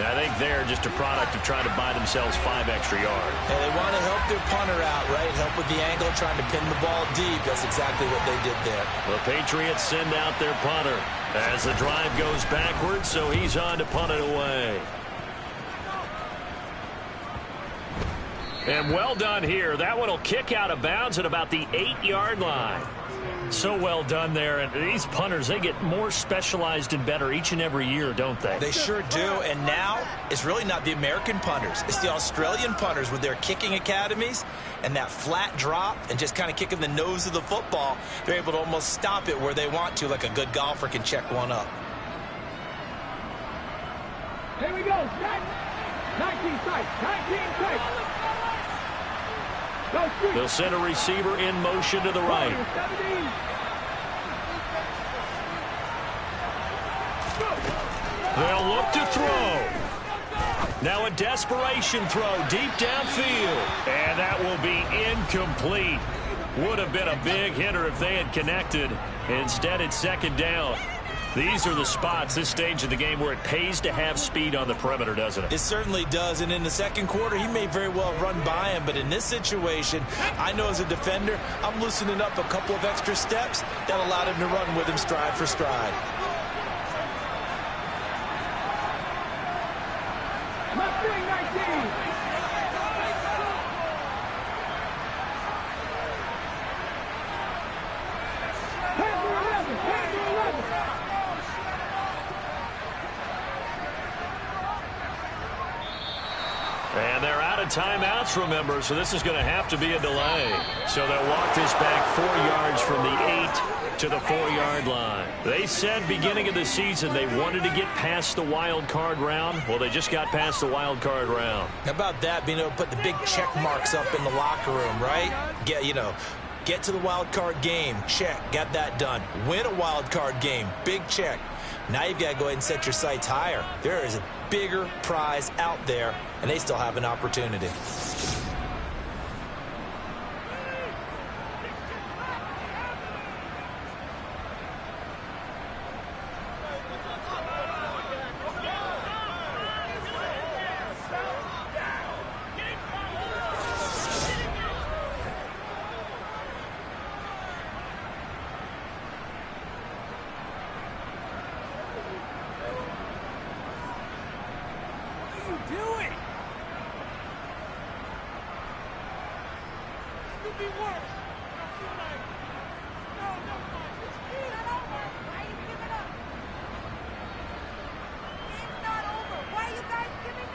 I think they're just a product of trying to buy themselves 5 extra yards. And they want to help their punter out, right? Help with the angle, trying to pin the ball deep. That's exactly what they did there. The Patriots send out their punter as the drive goes backwards, so he's on to punt it away. And well done here. That one will kick out of bounds at about the 8-yard line. So well done there. And these punters, they get more specialized and better each and every year, don't they? They sure do. And now it's really not the American punters. It's the Australian punters with their kicking academies and that flat drop and just kind of kicking the nose of the football. They're able to almost stop it where they want to, like a good golfer can check one up. Here we go. 19 strikes. 19 strikes. They'll send a receiver in motion to the right. They'll look to throw. Now a desperation throw deep downfield. And that will be incomplete. Would have been a big hitter if they had connected. Instead, it's second down. These are the spots, this stage of the game, where it pays to have speed on the perimeter, doesn't it? It certainly does, and in the second quarter, he may very well run by him, but in this situation, I know as a defender, I'm loosening up a couple of extra steps that allowed him to run with him stride for stride. Left wing 19. And they're out of of timeouts, remember, so this is going to have to be a delay. So they'll walk this back 4 yards from the 8 to the 4-yard line. They said beginning of the season they wanted to get past the wild card round. Well, they just got past the wild card round. How about that, being able to put the big check marks up in the locker room, right? Get to the wild card game, check, got that done. Win a wild card game, big check. Now you've got to go ahead and set your sights higher. There is a bigger prize out there, and they still have an opportunity. Why are you guys giving